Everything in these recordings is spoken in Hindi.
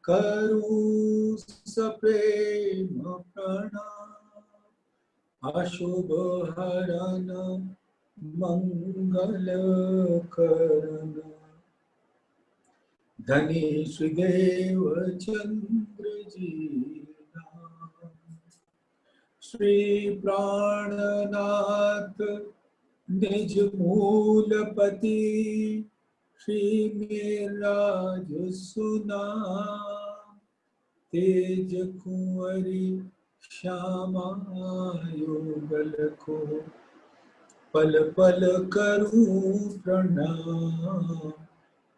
करूं सप्रेम प्रणाम। अशुभ हरन मंगल करण, धनी श्रीदेव चंद्र जी नाम। श्री प्राणनाथ निज मूलपति, श्री मेराज सुनाम। तेज कुंवरी श्यामा युगल को, पल पल करूं प्रणाम।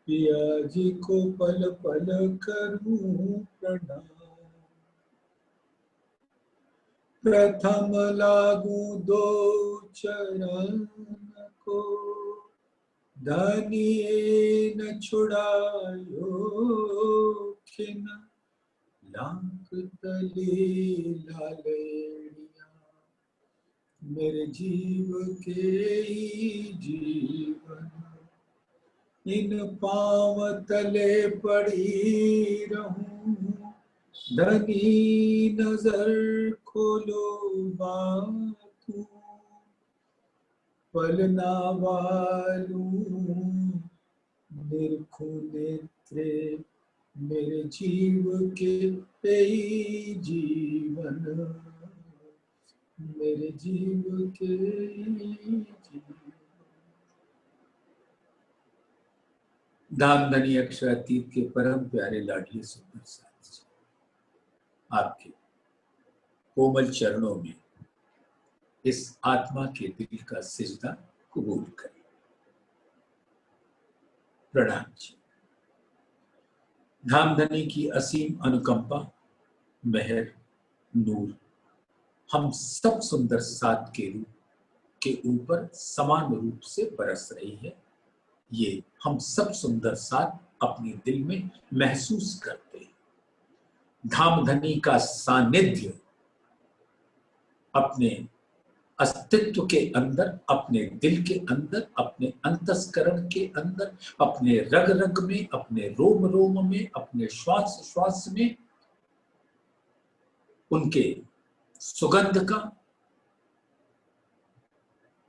पिया जी को पल पल करूं प्रणाम। प्रथम लागू दो चरण को, धनिये न छुड़ायो खिन। लांक तले लालेड़िया, मेरे जीव के ही जीवन। इन पांव तले पड़ी रहूं, धनी नजर खोलो बातू। पलना वालू निरखु नेत्रे, मेरे जीव के ही जीवन। मेरे जीव के जीवन। धामधनी अक्षरातीत के परम प्यारे लाडले सुंदर साथ जी, आपके कोमल चरणों में इस आत्मा के दिल का सिजदा कबूल करें। प्रणाम जी। धामधनी की असीम अनुकंपा, मेहर, नूर हम सब सुंदर साथ के रूप के ऊपर समान रूप से बरस रही है। ये हम सब सुंदर साथ अपने दिल में महसूस करते हैं। धामधनी का सानिध्य अपने अस्तित्व के अंदर, अपने दिल के अंदर, अपने अंतस्करण के अंदर, अपने रग रग में, अपने रोम रोम में, अपने श्वास श्वास में उनके सुगंध का,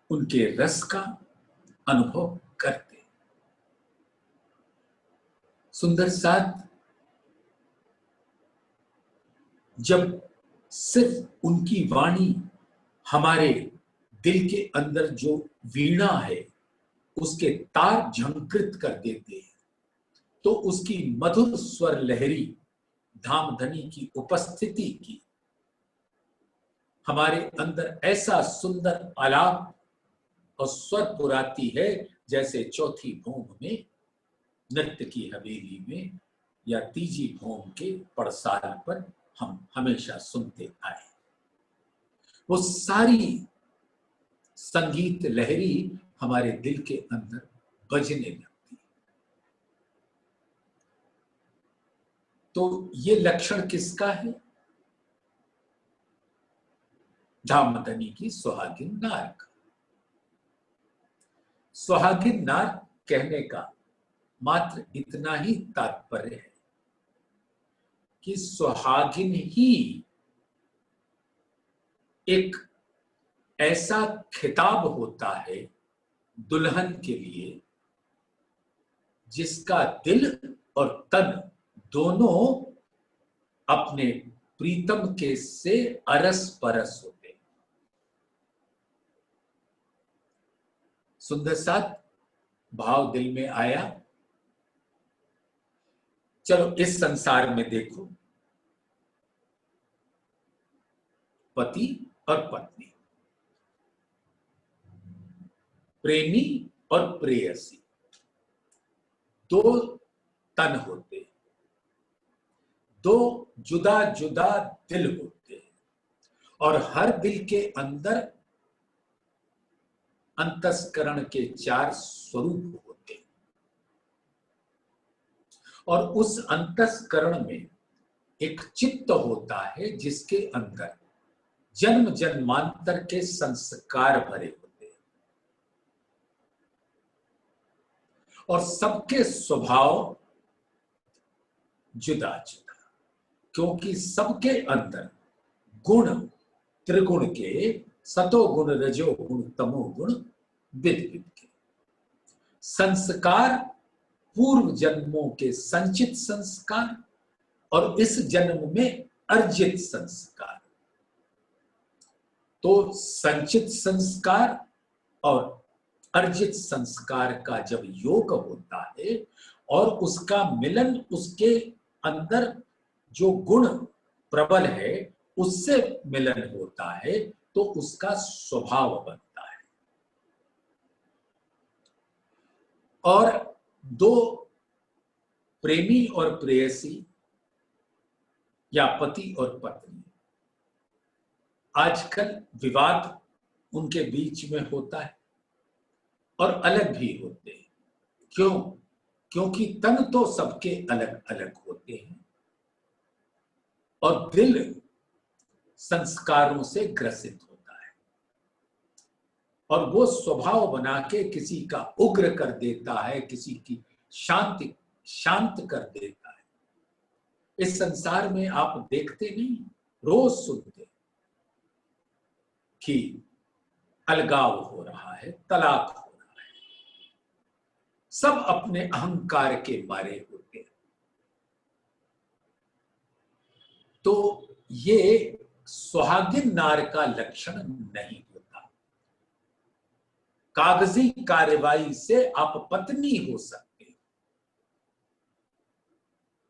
उनके रस का अनुभव करते। सुंदर साथ जब सिर्फ उनकी वाणी हमारे दिल के अंदर जो वीणा है उसके तार झंकृत कर देते हैं, तो उसकी मधुर स्वर लहरी धामधनी की उपस्थिति की हमारे अंदर ऐसा सुंदर आलाप और स्वर पुराती है, जैसे चौथी भौम में, नृत्य की हवेली में या तीजी भौम के पड़साल पर हम हमेशा सुनते आए। वो सारी संगीत लहरी हमारे दिल के अंदर बजने लगती। तो ये लक्षण किसका है? धामधनी की सुहागिन नार का। सुहागिन नार कहने का मात्र इतना ही तात्पर्य है कि सुहागिन ही एक ऐसा खिताब होता है दुल्हन के लिए जिसका दिल और तन दोनों अपने प्रीतम के से अरस परस होते। सुंदर साथ भाव दिल में आया। चलो इस संसार में देखो, पति और पत्नी, प्रेमी और प्रेयसी, दो तन होते, दो जुदा जुदा दिल होते हैं, और हर दिल के अंदर अंतस्करण के 4 स्वरूप होते हैं, और उस अंतस्करण में एक चित्त होता है जिसके अंदर जन्म जन्मांतर के संस्कार भरे होते हैं, और सबके स्वभाव जुदा जुदा। क्योंकि सबके अंदर गुण त्रिगुण के, सतोगुण रजोगुण तमोगुण विद विद के, संस्कार पूर्व जन्मों के संचित संस्कार और इस जन्म में अर्जित संस्कार। तो संचित संस्कार और अर्जित संस्कार का जब योग होता है और उसका मिलन उसके अंदर जो गुण प्रबल है उससे मिलन होता है तो उसका स्वभाव बनता है। और दो प्रेमी और प्रेयसी या पति और पत्नी, आजकल विवाद उनके बीच में होता है और अलग भी होते हैं। क्यों? क्योंकि तन तो सबके अलग अलग होते हैं और दिल संस्कारों से ग्रसित होता है और वो स्वभाव बना के किसी का उग्र कर देता है, किसी की शांत कर देता है। इस संसार में आप देखते नहीं, रोज सुनते कि अलगाव हो रहा है, तलाक हो रहा है, सब अपने अहंकार के मारे होते हैं। तो ये सुहागिन नार का लक्षण नहीं होता। कागजी कार्रवाई से आप पत्नी हो सकते,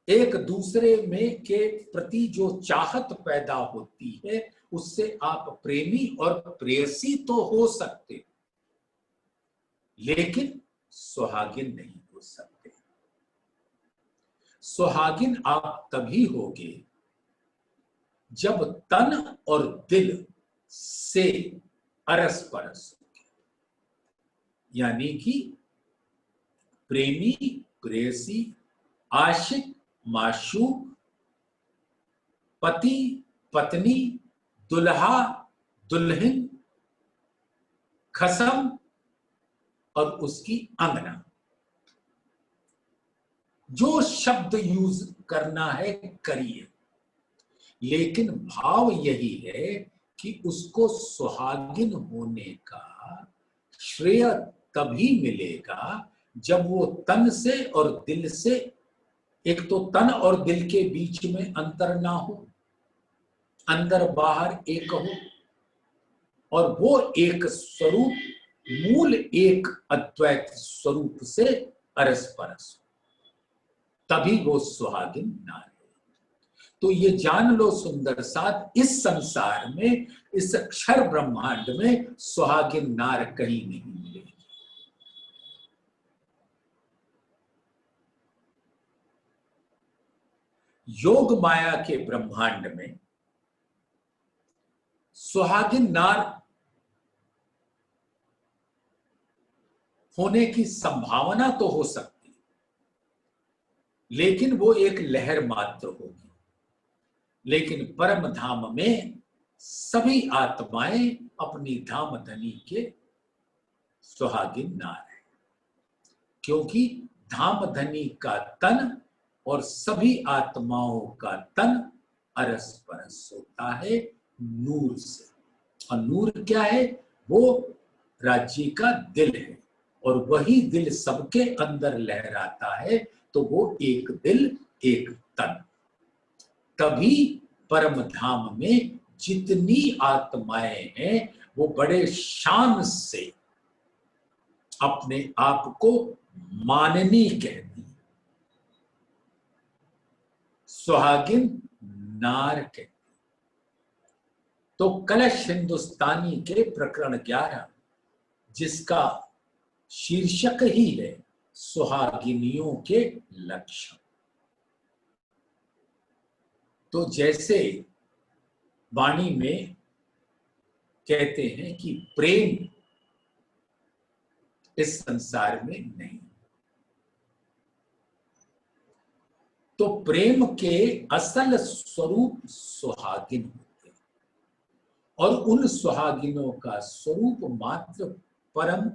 एक दूसरे में के प्रति जो चाहत पैदा होती है उससे आप प्रेमी और प्रेयसी तो हो सकते, लेकिन सुहागिन नहीं हो सकते। सुहागिन आप तभी होगे जब तन और दिल से अरस परस होगे, यानी कि प्रेमी प्रेयसी, आशिक माशूक, पति पत्नी, दुल्हा दुल्हन, खसम और उसकी अंगना, जो शब्द यूज करना है करिए, लेकिन भाव यही है कि उसको सुहागिन होने का श्रेय तभी मिलेगा जब वो तन से और दिल से, एक तो तन और दिल के बीच में अंतर ना हो, अंदर बाहर एक हो और वो एक स्वरूप, मूल एक अद्वैत स्वरूप से अरस परस हो, तभी वो सुहागिन नार है। तो ये जान लो सुंदर साथ, इस संसार में, इस अक्षर ब्रह्मांड में सुहागिन नार कहीं नहीं मिलेगी। योग माया के ब्रह्मांड में सुहागिन नार होने की संभावना तो हो सकती, लेकिन वो एक लहर मात्र होगी। लेकिन परम धाम में सभी आत्माएं अपनी धाम धनी के सुहागिन नार है, क्योंकि धाम धनी का तन और सभी आत्माओं का तन अरस परस होता है नूर से। और नूर क्या है? वो राज्य का दिल है और वही दिल सबके अंदर लहराता है, तो वो एक दिल एक तन। तभी परम धाम में जितनी आत्माएं हैं वो बड़े शान से अपने आप को माननी कहती, सुहागिन नार कहती। तो कलश हिंदुस्तानी के प्रकरण 11, जिसका शीर्षक ही है सुहागिनियों के लक्षण। तो जैसे वाणी में कहते हैं कि प्रेम इस संसार में नहीं, तो प्रेम के असल स्वरूप सुहागिन होते हैं और उन सुहागिनों का स्वरूप मात्र परम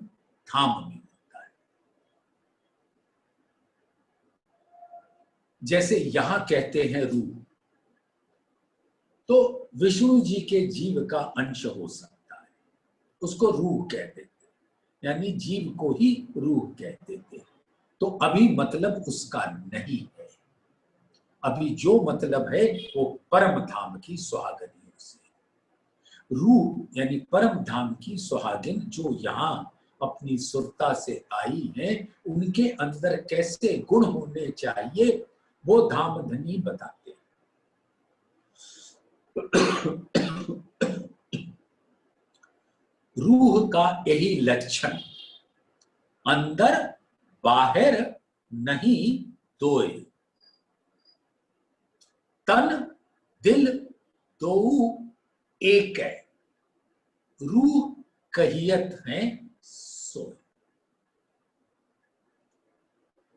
धाम में होता है। जैसे यहां कहते हैं रूप, तो विष्णु जी के जीव का अंश हो सकता है, उसको रूह कहते थे, यानी जीव को ही रूह कहते थे। तो अभी मतलब उसका नहीं है, अभी जो मतलब है वो परम धाम की सुहागनियों से। रूह यानी परम धाम की सुहागिन जो यहाँ अपनी सुरता से आई है, उनके अंदर कैसे गुण होने चाहिए वो धामधनी बताते हैं। रूह का यही लक्षण, अंदर बाहर नहीं दोए, तन दिल दो एक है, रूह कहियत है सोए।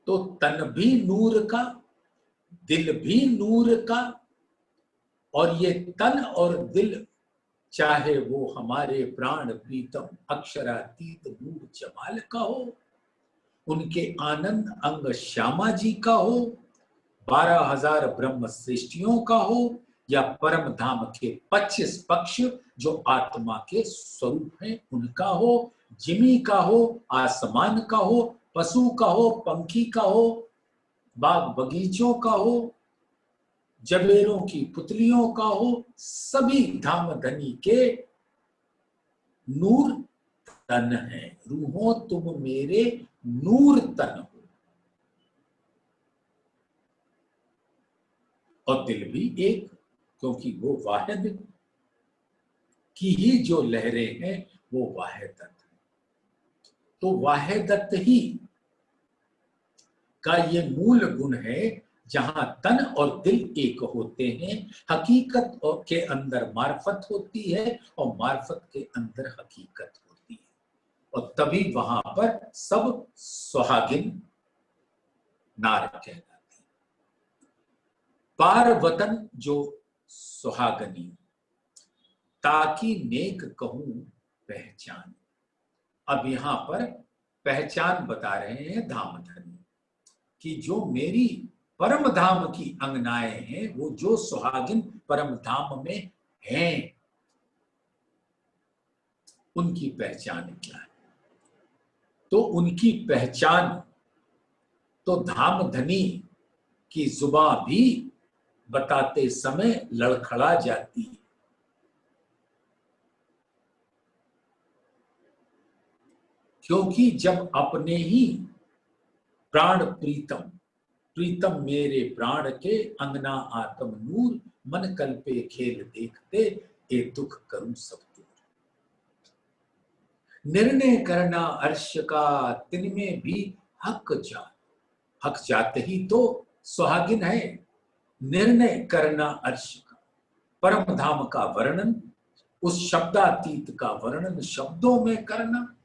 तो तन भी नूर का, दिल भी नूर का, और ये तन और दिल चाहे वो हमारे प्राण प्रीतम अक्षरातीत नूर जमाल का हो, उनके आनंद अंग श्यामा जी का हो, 12,000 ब्रह्म सृष्टियों का हो, या परम धाम के 25 पक्ष जो आत्मा के स्वरूप हैं उनका हो, जिमी का हो, आसमान का हो, पशु का हो, पंखी का हो, बाग बगीचों का हो, जबेरों की पुतलियों का हो, सभी धाम धनी के नूर तन है। रूहों तुम मेरे नूर तन हो। और दिल भी एक, क्योंकि वो वाहिद की ही जो लहरें हैं वो वाहिदत, तो वाहिदत ही का ये मूल गुण है। जहां तन और दिल एक होते हैं, हकीकत के अंदर मार्फत होती है और मार्फत के अंदर हकीकत होती है, और तभी वहां पर सब सुहागिन नार कहलाती। पार वतन जो सुहागनी, ताकि नेक कहूं पहचान। अब यहां पर पहचान बता रहे हैं धामधनी कि जो मेरी परम धाम की अंगनाएं हैं, वो जो सुहागिन परम धाम में हैं, उनकी पहचान क्या है। तो उनकी पहचान तो धामधनी की जुबान भी बताते समय लड़खड़ा जाती है, क्योंकि जब अपने ही प्राण प्रीतम, प्रीतम मेरे प्राण के अंगना आत्म नूर, मन कल्पे खेल देखते ए दुख करूं सब दूर। निर्णय करना अर्श का तिनमें भी हक जात, हक जात ही तो सुहागिन है। निर्णय करना अर्श का, परम धाम का वर्णन, उस शब्दातीत का वर्णन शब्दों में करना,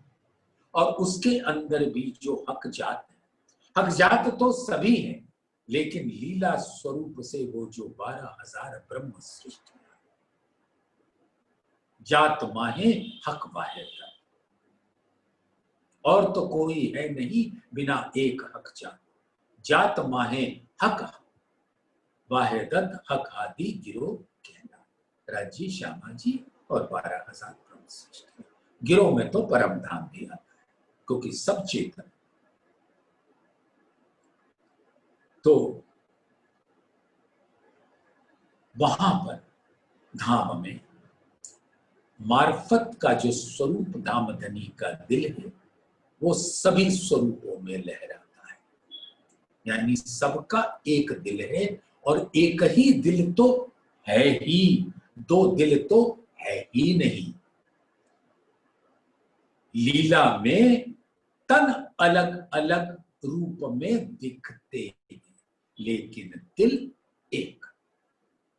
और उसके अंदर भी जो हक जात है, हक जात तो सभी हैं, लेकिन लीला स्वरूप से वो जो 12,000 ब्रह्म सृष्टि जात माहे हक वाहिद, और तो कोई है नहीं बिना एक हक जात, जात माहे हक वाहिदत, हक आदि गिरो कहना। राजी श्यामा जी और 12,000 ब्रह्म सृष्टि, गिरोह में तो परम धाम भी आता है, क्योंकि सब चेतन। तो वहां पर धाम में मार्फत का जो स्वरूप धामधनी का दिल है, वो सभी स्वरूपों में लहराता है, यानी सबका एक दिल है, और एक ही दिल तो है ही, दो दिल तो है ही नहीं। लीला में तन अलग अलग रूप में दिखते हैं, लेकिन दिल एक,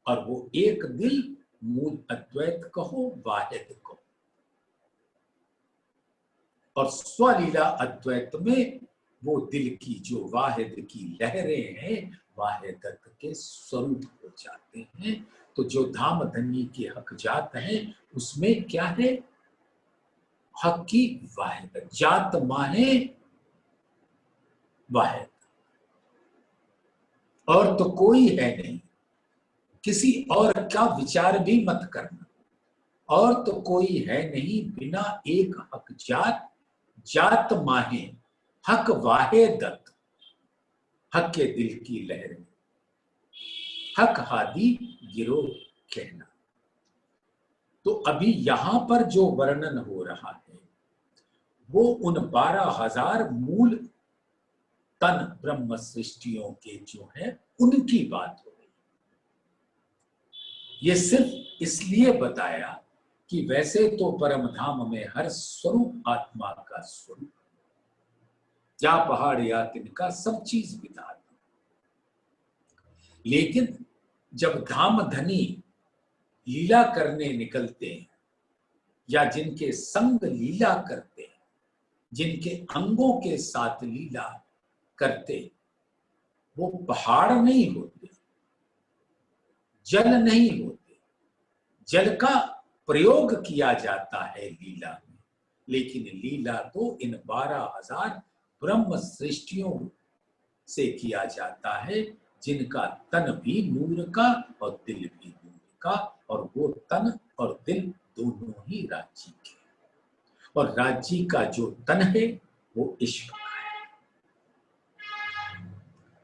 और वो एक दिल मूल अद्वैत कहो, वाहिद कहो, और स्वलीला अद्वैत में वो दिल की जो वाहिद की लहरें हैं, वाहिदत के स्वरूप हो जाते हैं। तो जो धामधनी के हक जात है, उसमें क्या है, हक की वाहिदत, जात माहे वाहिद, और तो कोई है नहीं। किसी और का विचार भी मत करना। और तो कोई है नहीं बिना एक हक जात, जात माहे हक वाहे दत्त। हक के दिल की लहर में हक हादी गिरो कहना। तो अभी यहां पर जो वर्णन हो रहा है वो उन 12,000 मूल तन ब्रह्म सृष्टियों के जो है उनकी बात हो रही। ये सिर्फ इसलिए बताया कि वैसे तो परम धाम में हर स्वरूप आत्मा का स्वरूप, क्या पहाड़ या तिनका सब चीज विधान, लेकिन जब धाम धनी लीला करने निकलते हैं या जिनके संग लीला करते हैं, जिनके अंगों के साथ लीला करते, वो पहाड़ नहीं होते, जल नहीं होते। जल का प्रयोग किया जाता है लीला में, लेकिन लीला तो इन 12,000 ब्रह्म सृष्टियों से किया जाता है, जिनका तन भी नूर का और दिल भी नूर का, और वो तन और दिल दोनों ही राज्य के, और राज्य का जो तन है वो इश्क का है।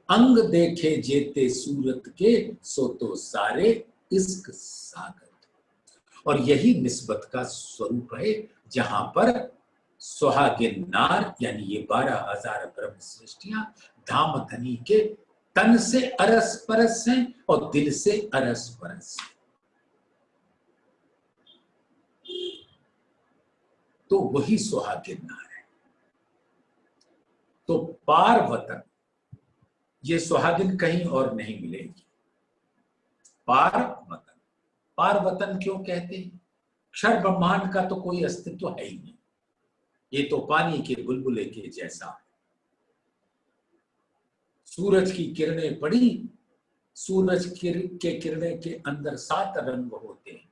अंग देखे जेते सूरत के, सो तो सारे इश्क सागर। और यही निस्बत का स्वरूप है, जहां पर सुहागिन नार यानी ये 12,000 ब्रह्म सृष्टियां धाम धनी के तन से अरस परस हैं और दिल से अरस परस हैं। तो वही सुहागिन नार है। तो पार वतन, ये सुहागिन कहीं और नहीं मिलेगी। पार वतन, पार वतन क्यों कहते हैं? क्षर ब्रह्मांड का तो कोई अस्तित्व है ही नहीं, ये तो पानी के बुलबुले के जैसा है। सूरज की किरणें पड़ी, सूरज के किरणें के अंदर 7 रंग होते हैं,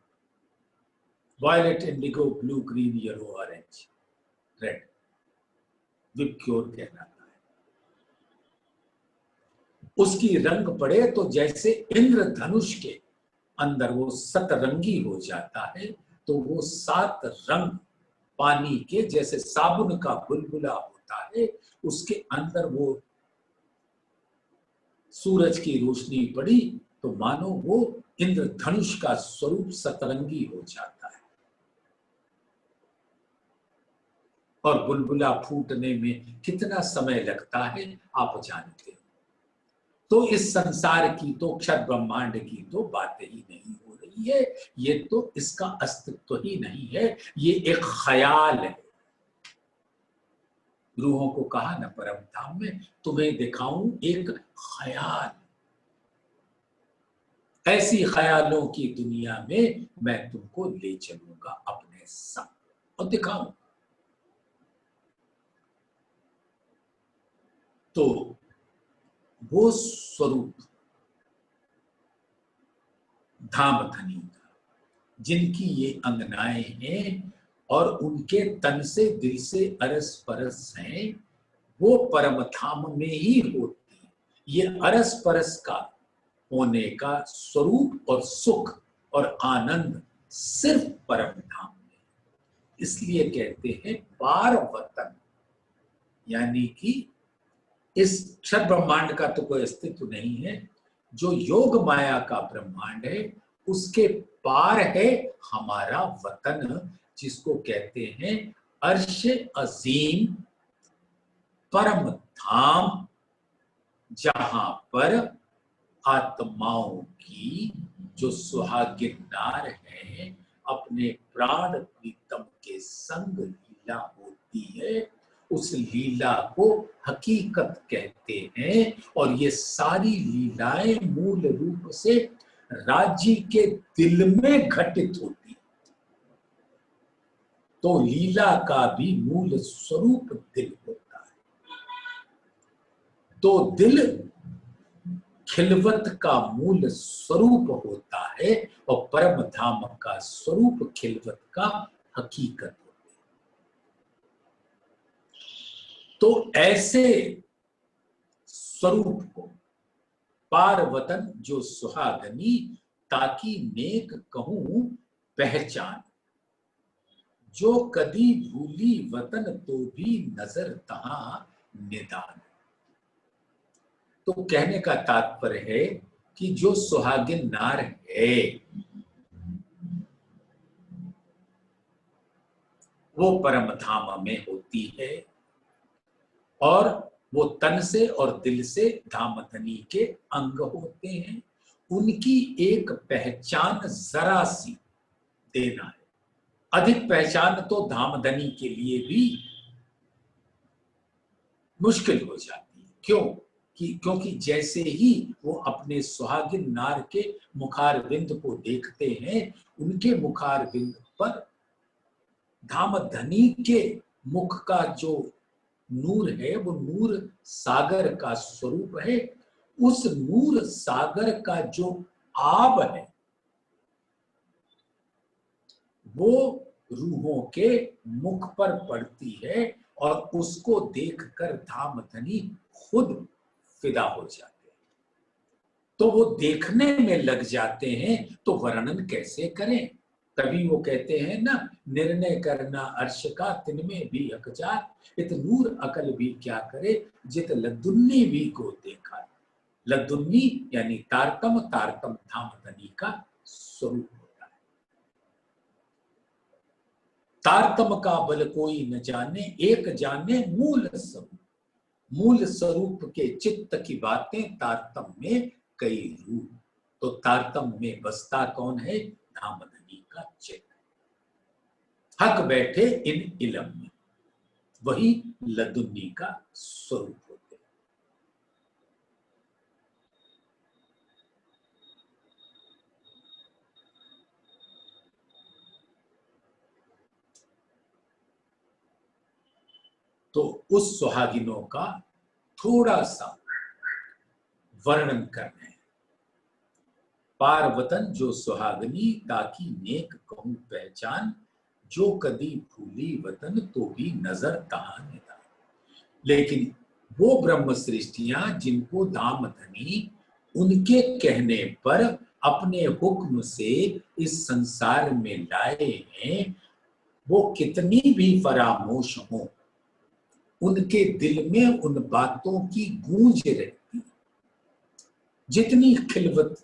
violet, indigo, blue, green, yellow, orange, red, VIBGYOR कहलाता है। उसकी रंग पड़े तो जैसे इंद्रधनुष के अंदर वो सतरंगी हो जाता है, तो वो 7 रंग पानी के जैसे साबुन का बुलबुला होता है, उसके अंदर वो सूरज की रोशनी पड़ी तो मानो वो इंद्रधनुष का स्वरूप सतरंगी हो जाता है। और बुलबुला फूटने में कितना समय लगता है आप जानते हो। तो इस संसार की तो क्षर ब्रह्मांड की तो बात ही नहीं हो रही है, ये तो इसका अस्तित्व ही नहीं है, ये एक ख्याल है। रूहों को कहा ना परम धाम में, तुम्हें दिखाऊं एक ख्याल, ऐसी ख्यालों की दुनिया में मैं तुमको ले चलूंगा अपने साथ और दिखाऊं। तो वो स्वरूप धाम धनी का, जिनकी ये अंगनाएं हैं और उनके तन से दिल से अरस परस हैं, वो परम धाम में ही होती है। ये अरस परस का होने का स्वरूप और सुख और आनंद सिर्फ परम धाम में। इसलिए कहते हैं पार वतन, यानी कि इस क्षर ब्रह्मांड का तो कोई अस्तित्व नहीं है, जो योग माया का ब्रह्मांड है उसके पार है हमारा वतन, जिसको कहते हैं अर्श अजीम परम धाम, जहां पर आत्माओं की जो सुहागिन नार है अपने प्राण प्रीतम के संग लीला होती है, उस लीला को हकीकत कहते हैं। और ये सारी लीलाएं मूल रूप से राज्य के दिल में घटित होती है। तो लीला का भी मूल स्वरूप दिल होता है। तो दिल खिलवत का मूल स्वरूप होता है और परम धाम का स्वरूप खिलवत का हकीकत होता है। तो ऐसे स्वरूप को पार वतन जो सुहागनी, ताकि नेक कहूं पहचान, जो कदी भूली वतन तो भी नजर तहां निदान। तो कहने का तात्पर्य है कि जो सुहागिन नार है वो परम धाम में होती है और वो तन से और दिल से धामधनी के अंग होते हैं। उनकी एक पहचान जरा सी देना है। अधिक पहचान तो धामधनी के लिए भी मुश्किल हो जाती है। क्योंकि जैसे ही वो अपने सुहागिन नार के मुखारविंद को देखते हैं, उनके मुखारविंद पर धामधनी के मुख का जो नूर है वो नूर सागर का स्वरूप है। उस नूर सागर का जो आब है वो रूहों के मुख पर पड़ती है और उसको देखकर धामधनी खुद फिदा हो जाते हैं। तो वो देखने में लग जाते हैं, तो वर्णन कैसे करें। तभी वो कहते हैं ना, निर्णय करना अर्श का तिनमें भी हकजार, इत नूर अकल भी क्या करे, जित लद्दुन्नी भी को देखा। लद्दुन्नी यानी तारतम, तारतम धामधनी का स्वरूप होता है। तारतम का बल कोई न जाने, एक जाने मूल स्वरूप। मूल स्वरूप के चित्त की बातें तारतम में कई रूप। तो तारतम में बसता कौन है? धामधनी का चित्त। हक बैठे इन इलम में, वही लदुन्नी का स्वरूप होते हैं। तो उस सुहागिनों का थोड़ा सा वर्णन करने हैं। पारवतन जो सुहागनी, ताकि नेक कहूं पहचान, जो कदी भूली वतन तो भी नजर तहां निदान। लेकिन वो ब्रह्म सृष्टियां जिनको धामधनी उनके कहने पर अपने हुक्म से इस संसार में लाए हैं, वो कितनी भी फरामोश हो, उनके दिल में उन बातों की गूंज रहती। जितनी खिलवत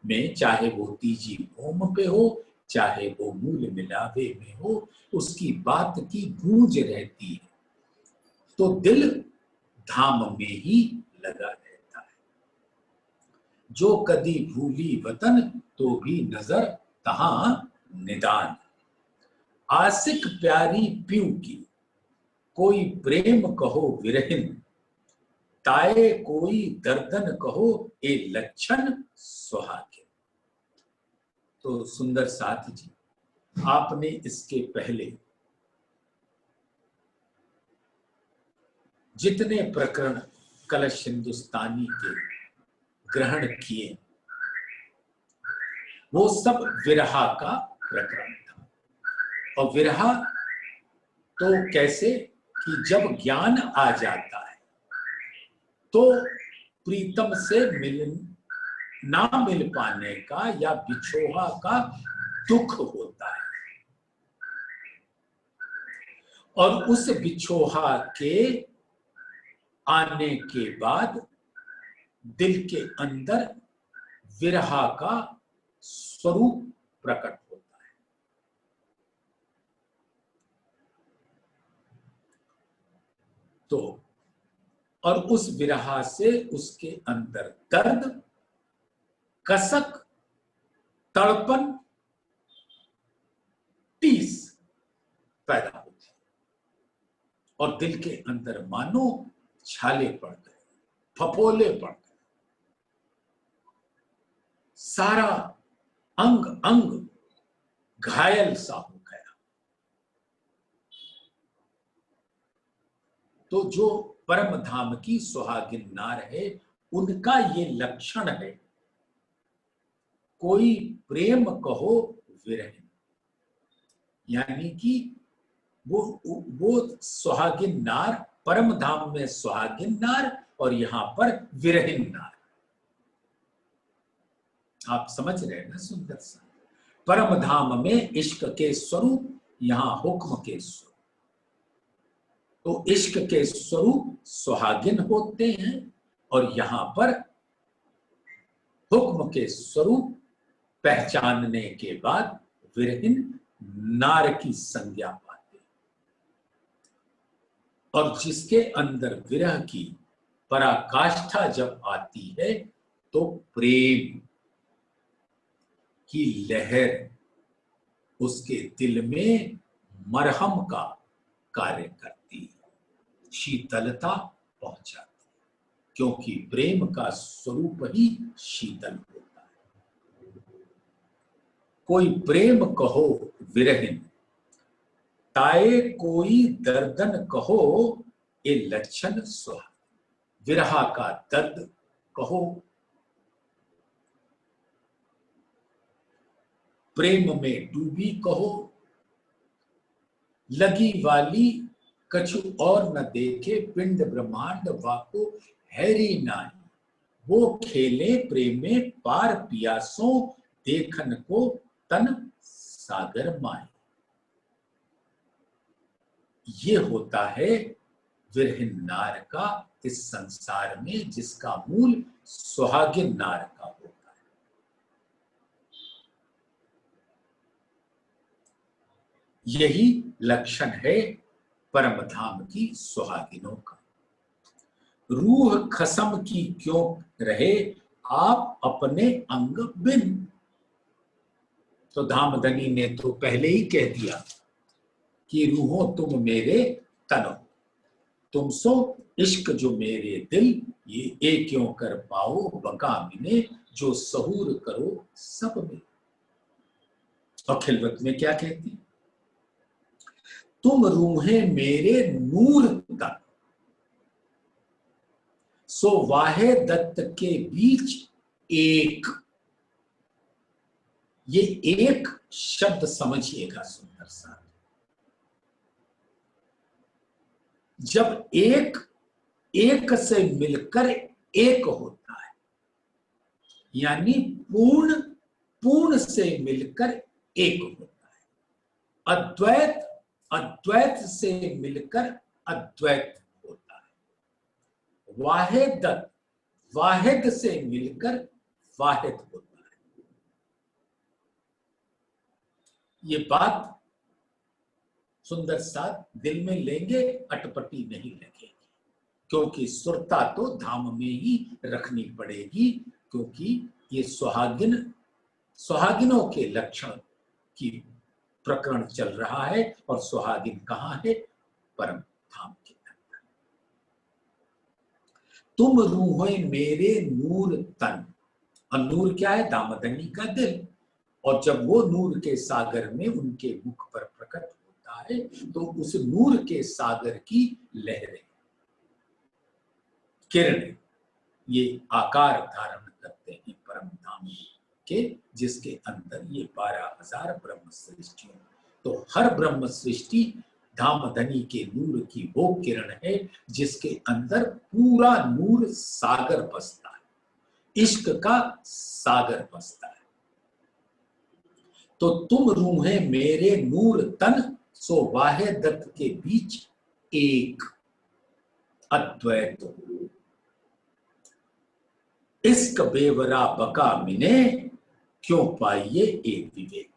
में, चाहे वो तीजी भूम पे हो, चाहे वो मूल मिलावे में हो, उसकी बात की गूंज रहती है। तो दिल धाम में ही लगा रहता है। जो कदी भूली वतन तो भी नजर तहां निदान। आशिक प्यारी प्यू की, कोई प्रेम कहो विरहिन, ताए कोई दर्दन कहो ए लक्षण सुहागिन। तो सुंदर साथ जी, आपने इसके पहले जितने प्रकरण कलश हिंदुस्तानी के ग्रहण किए, वो सब विरहा का प्रकरण था। और विरहा तो कैसे कि जब ज्ञान आ जाता है तो प्रीतम से ना मिल पाने का या बिछोहा का दुख होता है, और उस बिछोहा के आने के बाद दिल के अंदर विरहा का स्वरूप प्रकट होता है। तो और उस विरहा से उसके अंदर दर्द, कसक, तड़पन, टीस पैदा होती है और दिल के अंदर मानो छाले पड़ गए, फफोले पड़ गए, सारा अंग अंग घायल सा हो गया। तो जो परम धाम की सुहागिन नार है, उनका ये लक्षण है, कोई प्रेम कहो विरहिन, यानी कि वो सुहागिन नार, परम धाम में सुहागिन नार और यहां पर विरहिन नार। आप समझ रहे हैं ना सुंदर सा। परम धाम में इश्क के स्वरूप, यहां हुक्म के स्वरूप। तो इश्क के स्वरूप सुहागिन होते हैं और यहां पर हुक्म के स्वरूप पहचानने के बाद विरहिन नार की संज्ञा पाते हैं। और जिसके अंदर विरह की पराकाष्ठा जब आती है तो प्रेम की लहर उसके दिल में मरहम का कार्य करती है, शीतलता पहुंचाती है, क्योंकि प्रेम का स्वरूप ही शीतल होता है। कोई प्रेम कहो विरहिन, ताए कोई दर्दन कहो, ये लक्षण सुहा। विरहा का दर्द कहो, प्रेम में डूबी कहो, लगी वाली कछु और न देखे, पिंड ब्रह्मांड वाको हैरी नाही। वो खेले प्रेम में पार पियासों, देखन को तन सागर माए। ये होता है विरहिन नार का इस संसार में, जिसका मूल सुहागिन नार का होता है। यही लक्षण है परम धाम की सुहागिनों का। रूह खसम की क्यों रहे, आप अपने अंग बिन। तो धामधनी ने तो पहले ही कह दिया कि रूहो तुम मेरे तनो, तुम सो इश्क जो मेरे दिल, ये क्यों कर पाओ बका मिने, जो सहूर करो सब में। और खिलवत में क्या कहती, तुम रूहे मेरे नूर तन, सो वाहे दत्त के बीच एक। ये एक शब्द समझिएगा सुंदर सा। जब एक एक से मिलकर एक होता है, यानी पूर्ण पूर्ण से मिलकर एक होता है। अद्वैत अद्वैत से मिलकर अद्वैत होता है। वाहिद वाहिद से मिलकर वाहिद होता है। ये बात सुंदर साथ दिल में लेंगे, अटपटी नहीं लगेगी, क्योंकि सुरता तो धाम में ही रखनी पड़ेगी, क्योंकि ये सुहागिनों के लक्षण की प्रकरण चल रहा है। और सुहागिन कहाँ है? परम धाम के अंदर। तुम रूहे मेरे नूर तन, और नूर क्या है? दामदनी का दिल। और जब वो नूर के सागर में उनके मुख पर प्रकट होता है तो उस नूर के सागर की लहरें, किरणें, ये आकार धारण करते हैं परम धाम के, जिसके अंदर ये 12,000 ब्रह्म सृष्टियों। तो हर ब्रह्म सृष्टि धामधनी के नूर की वो किरण है जिसके अंदर पूरा नूर सागर बसता है, इश्क का सागर बसता है। तो तुम रूहे मेरे नूर तन, सो वाहे दत्त के बीच एक। अद्वैत हो इश्क बेवरा बका मिने, क्यों पाइए एक विवेक।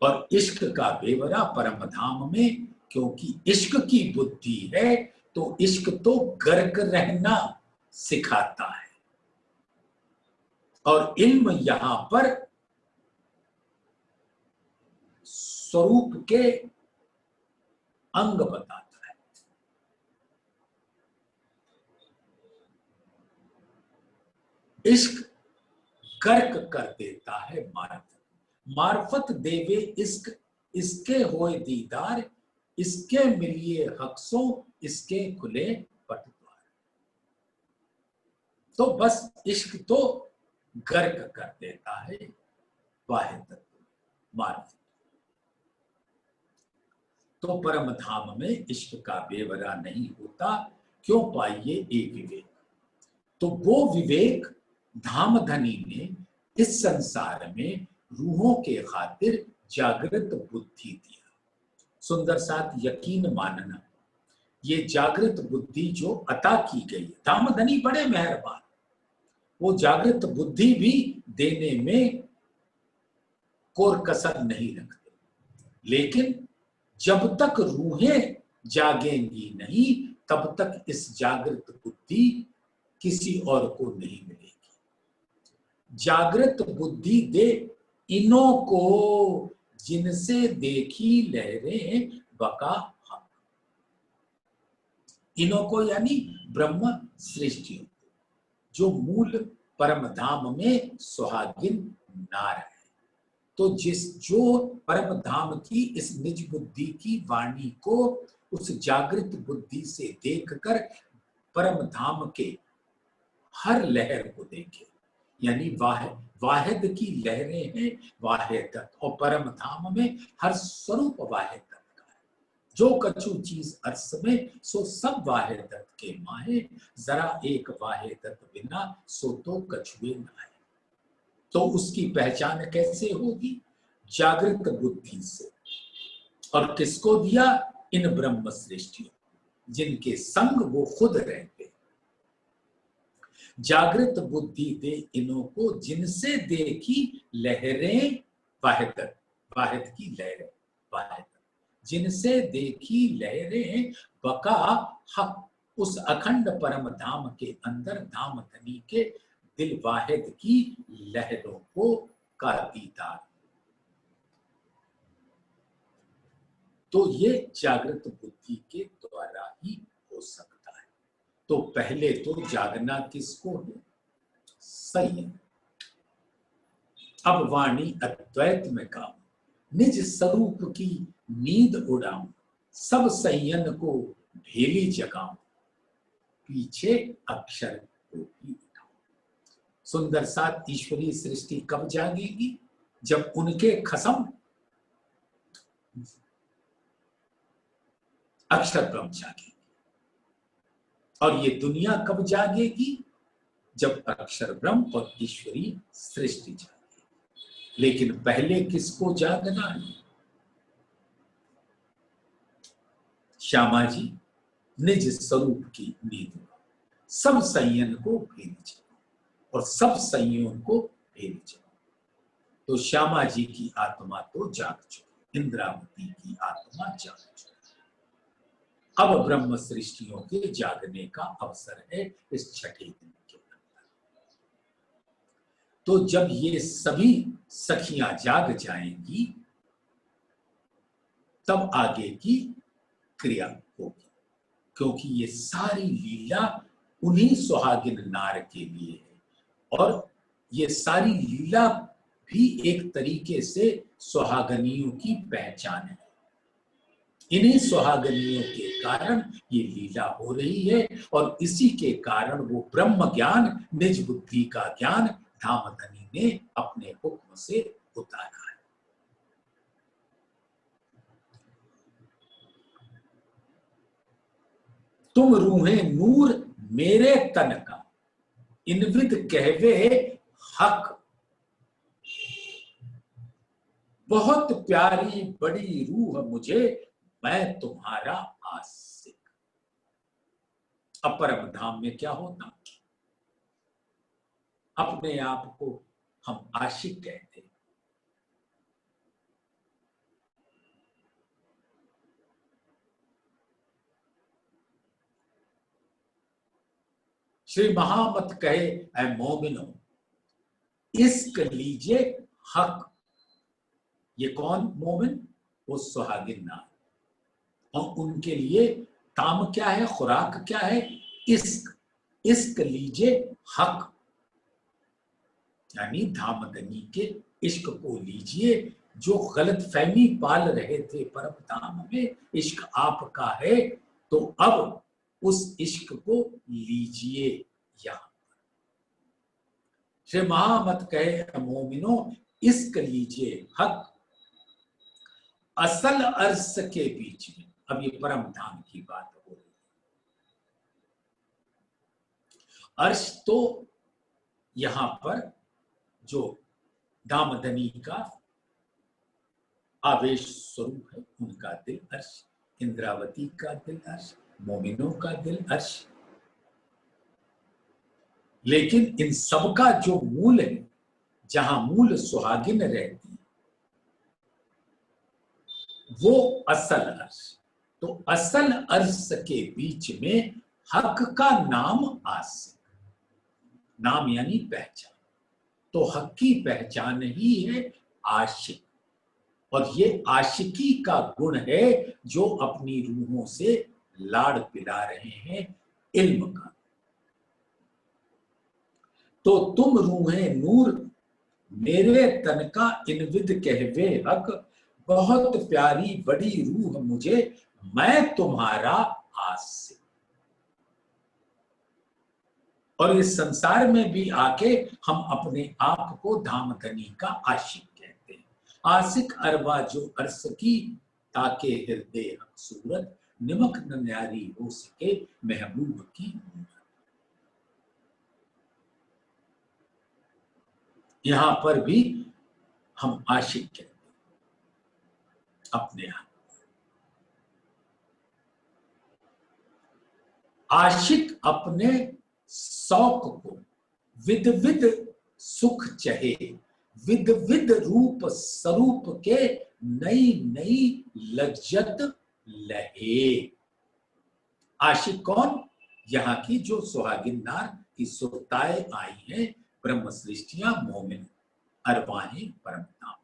और इश्क का बेवरा परम धाम में, क्योंकि इश्क की बुद्धि है, तो इश्क तो गर्क रहना सिखाता है। और इल्म यहां पर स्वरूप के अंग बताता है। इश्क गर्क कर देता है मार्फत, मार्फत देवे इश्क, इसके होए दीदार, इसके मिलिए हक्सों, इसके खुले पटद्वार। तो बस इश्क तो गर्क कर देता है वाहिद मार्फत। तो परम धाम में इश्क का बेवरा नहीं होता, क्यों पाइए एक विवेक। तो वो विवेक धामधनी ने इस संसार में रूहों के खातिर जागृत बुद्धि दिया। सुंदर साथ यकीन मानना, ये जागृत बुद्धि जो अता की गई, धामधनी बड़े मेहरबान, वो जागृत बुद्धि भी देने में कोर कसर नहीं रखते, लेकिन जब तक रूहें जागेंगी नहीं तब तक इस जागृत बुद्धि किसी और को नहीं मिलेगी। जागृत बुद्धि दे इन्हों को जिनसे देखी लहरें बका हक। इन्हों को यानी ब्रह्म सृष्टियों, जो मूल परम धाम में सुहागिन नार है। तो जो परम धाम की इस निज बुद्धि की वाणी को उस जागृत बुद्धि से देखकर परम धाम के हर लहर को देखे, यानी वाहिद की लहरें हैं वाहिदत, और परम धाम में हर स्वरूप वाहिदत का है। जो कछु चीज अर्स में सो सब वाहिदत के माहे, जरा एक वाहिदत बिना सो तो कछुए नाहे। तो उसकी पहचान कैसे होगी? जागृत बुद्धि से। और किसको दिया? इन ब्रह्म सृष्टियों, जिनके संग वो खुद रहते। जागृत बुद्धि दे इन्हों को जिनसे देखी लहरें वाहिदत, वाहिद की लहरें वाहिदत, जिनसे देखी लहरें बका हक, उस अखंड परम धाम के अंदर धामधनी के दिल वाहिद की लहरों को का दीदार। तो ये जागृत बुद्धि के द्वारा ही हो सकता है। तो पहले तो जागना किसको है? संयम। अब वाणी अद्वैत में काम, निज स्वरूप की नींद उड़ाऊं, सब संयन को ढेली जगाऊं, पीछे अक्षर को भी उठाऊं। सुंदर साथ ईश्वरीय सृष्टि कब जागेगी? जब उनके खसम अक्षर ब्रह्म जागेगी। और ये दुनिया कब जागेगी? जब अक्षर ब्रह्म और ईश्वरीय सृष्टि जागेगी। लेकिन पहले किसको जागना है? श्यामा जी, निज स्वरूप की नींद, सब संयन को भेद जाओ और सब संयम को भेद जाओ। तो श्यामा जी की आत्मा तो जाग चुकी, इंद्रावती की आत्मा जाग चुकी। अब ब्रह्म सृष्टियों के जागने का अवसर है इस छठे दिन के अंदर। तो जब ये सभी सखियां जाग जाएंगी तब आगे की क्रिया होगी, क्योंकि ये सारी लीला उन्हीं सुहागिन नार के लिए है। और ये सारी लीला भी एक तरीके से सुहागनियों की पहचान है। इन्हीं सुहागनियों के कारण ये लीला हो रही है और इसी के कारण वो ब्रह्म ज्ञान, निज बुद्धि का ज्ञान धामधनी ने अपने हुक्म से उतारा है। तुम रूहें नूर मेरे तन का, इनविद कहवे हक, बहुत प्यारी बड़ी रूह मुझे, मैं तुम्हारा आशिक। अपरम धाम में क्या होता? अपने आप को हम आशिक कहते। श्री महामत कहे, ऐ मोमिनो इश्क लीजिए हक। ये कौन मोमिन? वो सुहागिन नार। और उनके लिए ताम क्या है, खुराक क्या है? इश्क। इश्क लीजिए हक, यानी धामधनी के इश्क को लीजिए। जो गलत फहमी पाल रहे थे परम धाम में इश्क आपका है, तो अब उस इश्क को लीजिए। यहां श्री महामत कहे, मोमिनो इश्क लीजिए हक, असल अर्श के बीच में। अब ये परम धाम की बात हो रही है। अर्श तो यहां पर जो दामदनी का आवेश स्वरूप है उनका दिल अर्श, इंद्रावती का दिल अर्श, मोमिनों का दिल अर्श। लेकिन इन सबका जो मूल है, जहां मूल सुहागिन रहती है, वो असल अर्श। तो असल अर्श के बीच में हक का नाम आसिक, नाम यानी पहचान। तो हक की पहचान ही है आशिक, और ये आशिकी का गुण है जो अपनी रूहों से लाड़ पिला रहे हैं इल्म का। तो तुम रूहें नूर मेरे तन का इनविद कहवे हक, बहुत प्यारी बड़ी रूह मुझे मैं तुम्हारा आसिक। और इस संसार में भी आके हम अपने आप को धामधनी का आशिक कहते हैं। आशिक अरबा जो अर्स की, ताके हृदय सूरत, निमक न न्यारी हो सके महबूब की मूरत। यहां पर भी हम आशिक कहते हैं अपने आप। आशिक अपने शौक को विद विद सुख चहे, विद विद रूप स्वरूप के नई नई लज्जत लहे। आशिक कौन? यहाँ की जो सुहागिन नार की सुरताएं आई हैं, ब्रह्म सृष्टियां, मोमिन अरवाहें परम धाम।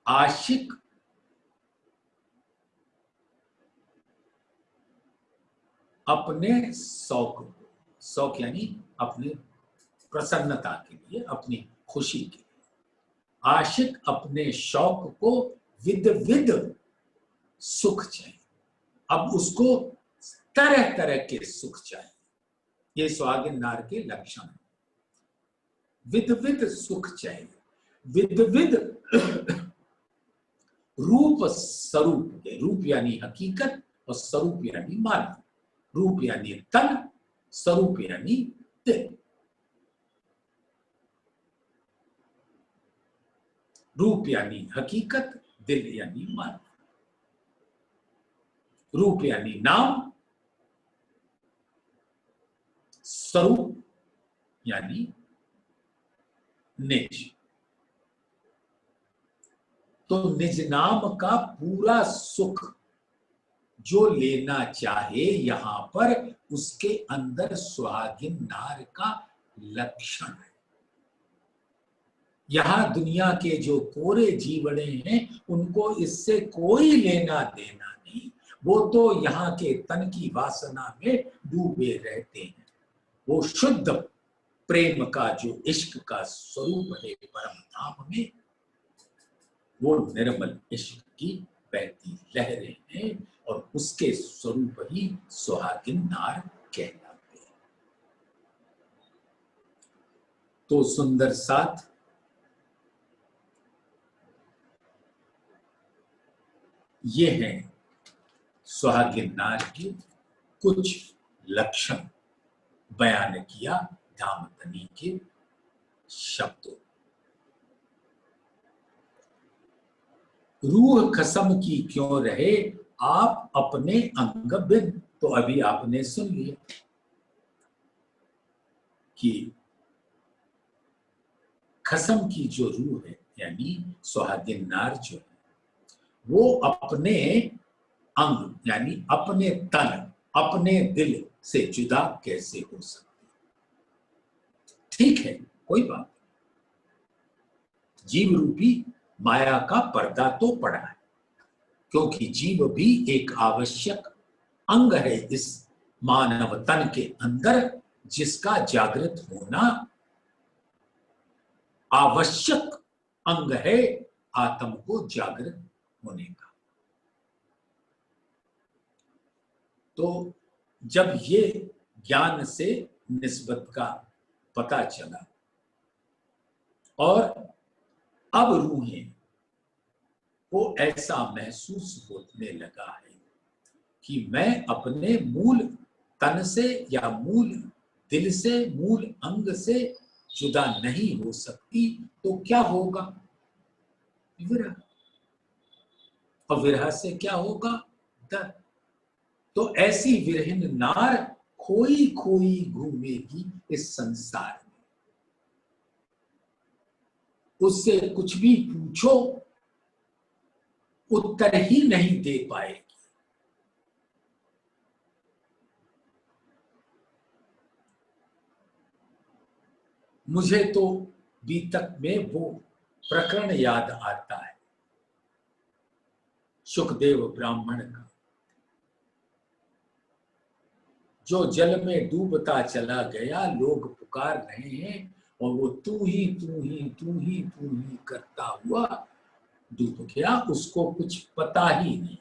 आशिक अपने शौक को, शौक यानी अपनी प्रसन्नता के लिए, अपनी खुशी के लिए, आशिक अपने शौक को विद विद सुख चाहिए। अब उसको तरह तरह के सुख चाहिए, ये सुहागिन नार के लक्षण है। विद विद सुख चाहिए, विद विद रूप स्वरूप के, रूप यानी हकीकत और स्वरूप यानी मार्ग। रूप यानी तन, स्वरूप यानी दिल। रूप यानी हकीकत, दिल यानी मार्ग। रूप यानी नाम, स्वरूप यानी निज। तो निज नाम का पूरा सुख जो लेना चाहे यहां पर, उसके अंदर सुहागिन नार का लक्षण है। यहां दुनिया के जो कोरे जीवड़े हैं उनको इससे कोई लेना देना नहीं, वो तो यहाँ के तन की वासना में डूबे रहते हैं। वो शुद्ध प्रेम का जो इश्क का स्वरूप है परम धाम में, वो निर्मल इश्क की बहती लहरें हैं, और उसके स्वरूप ही सुहागिन नार कहलाते हैं। तो सुंदर साथ ये हैं सुहागिन नार के कुछ लक्षण बयान किया धामधनी के शब्दों। रूह कसम की क्यों रहे आप अपने अंग बिन, तो अभी आपने सुन लिया कि कसम की जो रूह है यानी सुहागिन नार जो है, वो अपने अंग यानी अपने तन, अपने दिल से जुदा कैसे हो सकती? ठीक है, कोई बात, जीव रूपी माया का पर्दा तो पड़ा है, क्योंकि जीव भी एक आवश्यक अंग है इस मानव तन के अंदर, जिसका जागृत होना आवश्यक अंग है आत्म को जागृत होने का। तो जब ये ज्ञान से निस्बत का पता चला और अब रूहें को ऐसा महसूस होने लगा है कि मैं अपने मूल तन से या मूल दिल से, मूल अंग से जुदा नहीं हो सकती, तो क्या होगा? विरह। और विरह से क्या होगा? दर्द। तो ऐसी विरहिन नार खोई खोई घूमेगी इस संसार में। उससे कुछ भी पूछो उत्तर ही नहीं दे पाएगी। मुझे तो बीतक में वो प्रकरण याद आता है, सुखदेव ब्राह्मण का, जो जल में डूबता चला गया, लोग पुकार रहे हैं और वो तू ही तू ही तू ही तू ही करता हुआ डूब गया। उसको कुछ पता ही नहीं,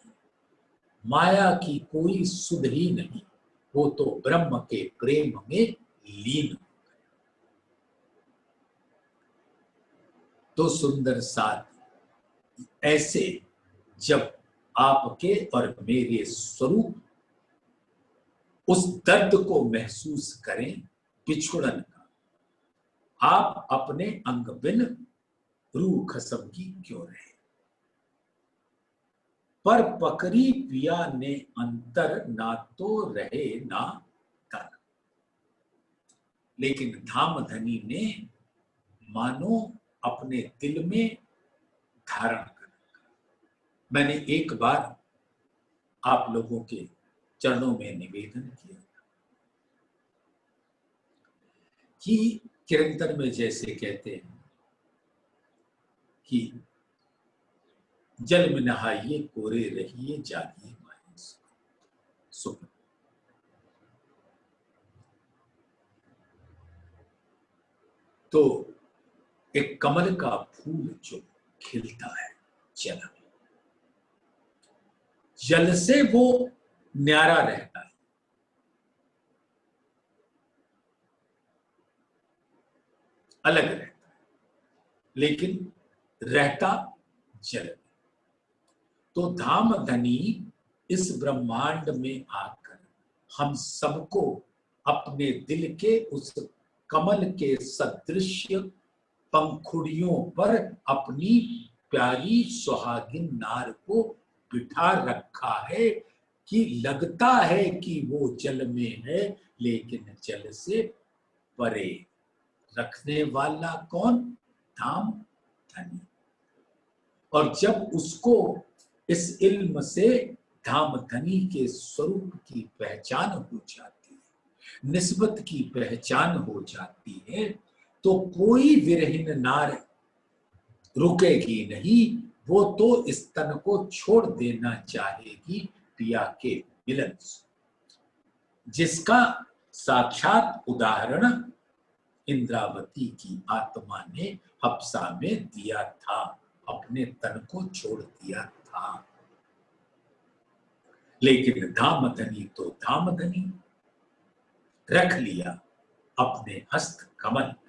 माया की कोई सुध ही नहीं, वो तो ब्रह्म के प्रेम में लीन। तो सुंदर साथ ऐसे जब आपके और मेरे स्वरूप उस दर्द को महसूस करें बिछुड़न का, आप अपने अंग बिन रूह खसम की क्यों रहे। पर पकड़ी पिया ने अंतर, ना तो रहे ना तन। लेकिन धामधनी ने मानो अपने दिल में धारण कर रखा। मैंने एक बार आप लोगों के चरणों में निवेदन किया कि किरंतर में जैसे कहते हैं कि जल में नहाइए कोरे रहिए, जागिए माहे सुख। तो एक कमल का फूल जो खिलता है जल में, जल से वो न्यारा रहता है, अलग रहता है, लेकिन रहता जल में। तो धामधनी इस ब्रह्मांड में आकर हम सबको अपने दिल के उस कमल के सदृश पंखुड़ियों पर अपनी प्यारी सुहागिन नार को बिठा रखा है कि लगता है कि वो जल में है, लेकिन जल से परे। रखने वाला कौन? धामधनी। और जब उसको इस इल्म से धामधनी के स्वरूप की पहचान हो जाती है, निस्बत की पहचान हो जाती है, तो कोई विरहीन नार रुकेगी नहीं। वो तो इस तन को छोड़ देना चाहेगी पिया के मिलन से, जिसका साक्षात उदाहरण इंद्रावती की आत्मा ने हफ्सा में दिया था, अपने तन को छोड़ दिया था। लेकिन धामधनी तो धामधनी रख लिया अपने हस्त कमल पर।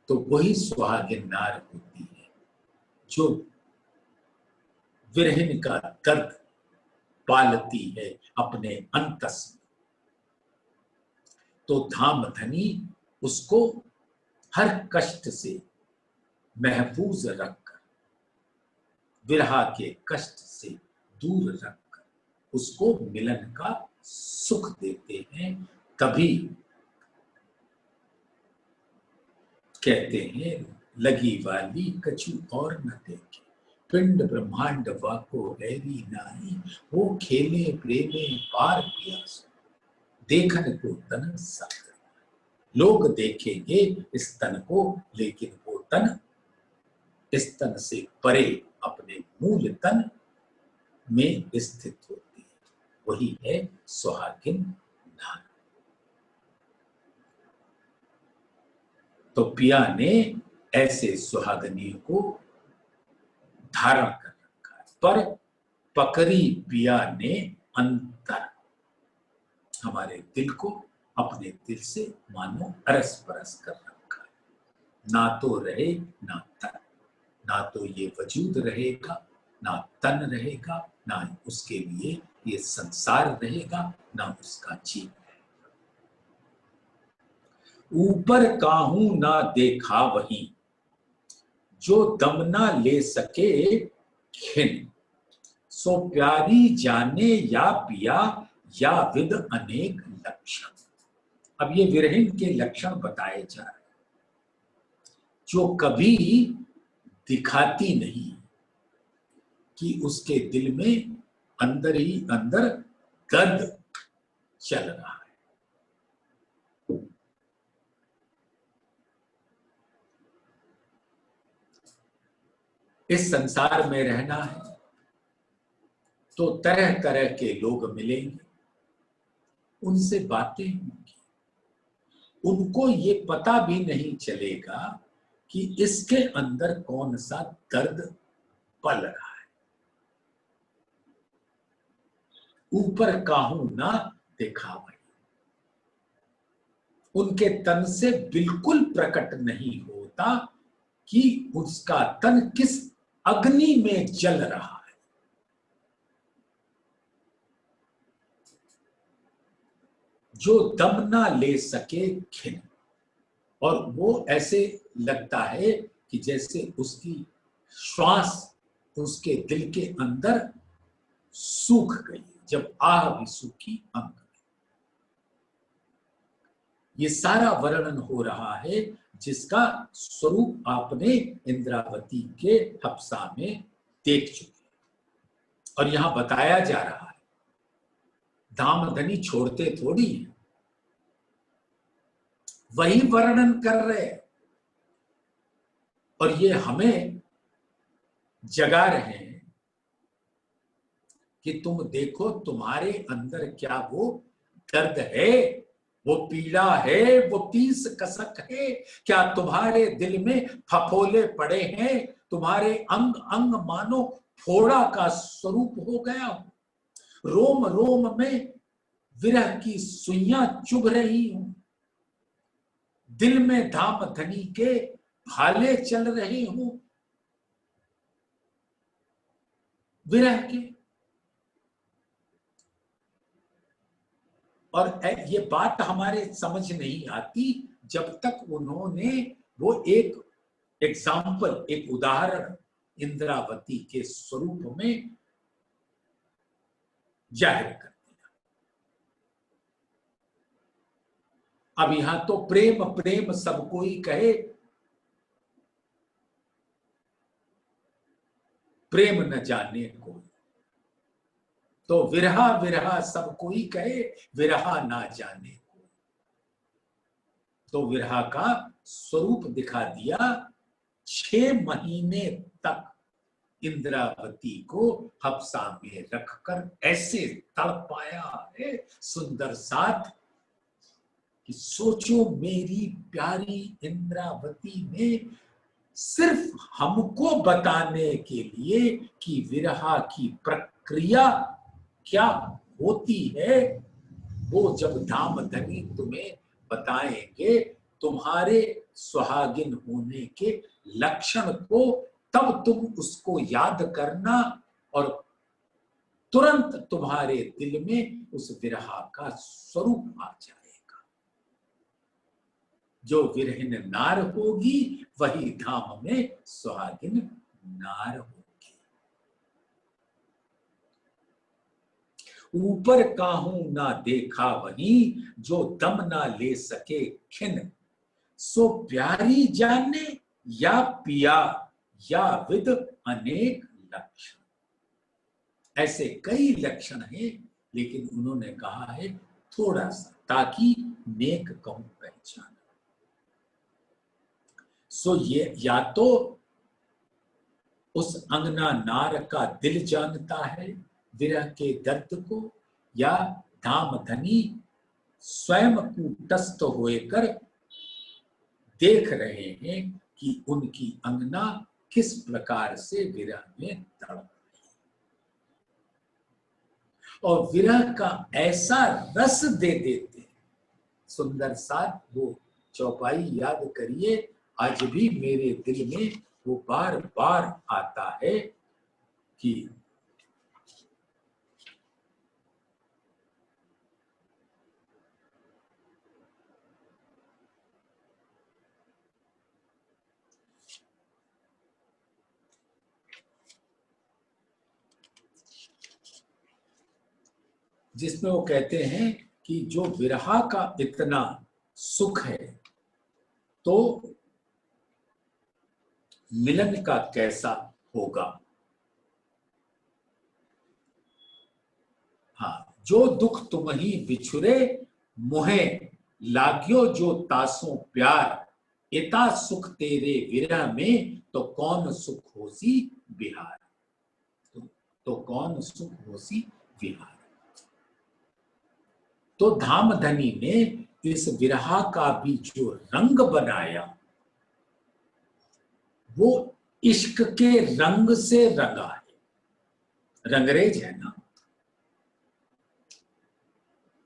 तो वही सुहागिन नार होती है जो विरहिन का दर्द पालती है अपने अंतस में। तो धामधनी उसको हर कष्ट से महफूज रखकर, विरह के कष्ट से दूर रखकर उसको मिलन का सुख देते हैं। तभी कहते हैं लगी वाली कछु और न देखे, पिंड ब्रह्मांड वाको हैरी नाही, वो खेले प्रेमे पार प्यास, देखन को तन सागर। लोग देखेंगे इस तन को, लेकिन वो तन इस तन से परे अपने मूल तन में स्थित होती है। वही है सुहागिन नार। तो पिया ने ऐसे सुहागनी को धारण कर रखा है, पर पकड़ी पिया ने अंतर, हमारे दिल को अपने दिल से मानो अरस परस कर रखा है। ना तो रहे ना तन, ना तो ये वजूद रहेगा, ना तन रहेगा, ना उसके लिए ये संसार रहेगा ना उसका जीव। ऊपर काहू ना देखा वही, जो दम ना ले सके खिन, सो प्यारी जाने या पिया, या विद अनेक लक्षण। अब ये विरहिन के लक्षण बताए जा रहे, जो कभी दिखाती नहीं कि उसके दिल में अंदर ही अंदर दर्द चल रहा है। इस संसार में रहना है तो तरह तरह के लोग मिलेंगे, उनसे बातें होंगी, उनको ये पता भी नहीं चलेगा कि इसके अंदर कौन सा दर्द पल रहा है। ऊपर काहू ना देखा वही, उनके तन से बिल्कुल प्रकट नहीं होता कि उसका तन किस अग्नि में जल रहा है। जो दम ना ले सके खिन, और वो ऐसे लगता है कि जैसे उसकी श्वास उसके दिल के अंदर सूख गई, जब आह भी सूखी अंग। ये सारा वर्णन हो रहा है जिसका स्वरूप आपने इंद्रावती के हफ्सा में देख चुके, और यहां बताया जा रहा है। धामधनी छोड़ते थोड़ी है, वही वर्णन कर रहे हैं, और ये हमें जगा रहे हैं कि तुम देखो तुम्हारे अंदर क्या वो दर्द है, वो पीड़ा है, वो तीस कसक है, क्या तुम्हारे दिल में फफोले पड़े हैं, तुम्हारे अंग अंग मानो फोड़ा का स्वरूप हो गया हो, रोम रोम में विरह की सुइयां चुभ रही हूं, दिल में धामधनी के भाले चल रहे हूं विरह के। और ये बात हमारे समझ नहीं आती जब तक उन्होंने वो एक एग्जाम्पल, एक उदाहरण इंद्रावती के स्वरूप में जाहिर कर दिया। अब यहां तो प्रेम प्रेम सब कोई कहे, प्रेम न जाने कोई, तो विरहा विरहा सब कोई कहे, विरहा ना जाने कोई। तो विरहा का स्वरूप दिखा दिया। 6 महीने तक इंद्रावती को हफ्सा में रखकर ऐसे तड़पाया है सुंदर साथ कि सोचो मेरी प्यारी इंद्रावती ने सिर्फ हमको बताने के लिए कि विरहा की प्रक्रिया क्या होती है, वो जब धामधनी तुम्हें बताएंगे तुम्हारे सुहागिन होने के लक्षण को, तब तुम उसको याद करना और तुरंत तुम्हारे दिल में उस विरहा का स्वरूप आ जाएगा। जो विरहिन नार होगी वही धाम में सुहागिन नार होगी। ऊपर काहू ना देखा वही, जो दम ना ले सके खिन, सो प्यारी जाने या पिया, या विद अनेक लक्षण। ऐसे कई लक्षण हैं, लेकिन उन्होंने कहा है थोड़ा सा, ताकि नेक कहूं पहचान। सो ये या तो उस अंगना नार का दिल जानता है विरह के दर्द को, या धामधनी स्वयं कूटस्थ होकर देख रहे हैं कि उनकी अंगना किस प्रकार से विरह में तड़प रही है, और विरह का ऐसा रस दे देते। सुंदर साथ वो चौपाई याद करिए, आज भी मेरे दिल में वो बार बार आता है कि जिसमें वो कहते हैं कि जो विरहा का इतना सुख है तो मिलन का कैसा होगा। हाँ, जो दुख तुम ही बिछुरे मोहे लाग्यो जो तासों प्यार, इता सुख तेरे विरह में तो कौन सुख होसी बिहार। तो कौन सुख होसी विहार। तो धामधनी ने इस विरहा का भी जो रंग बनाया वो इश्क के रंग से रंगा है। रंगरेज है ना।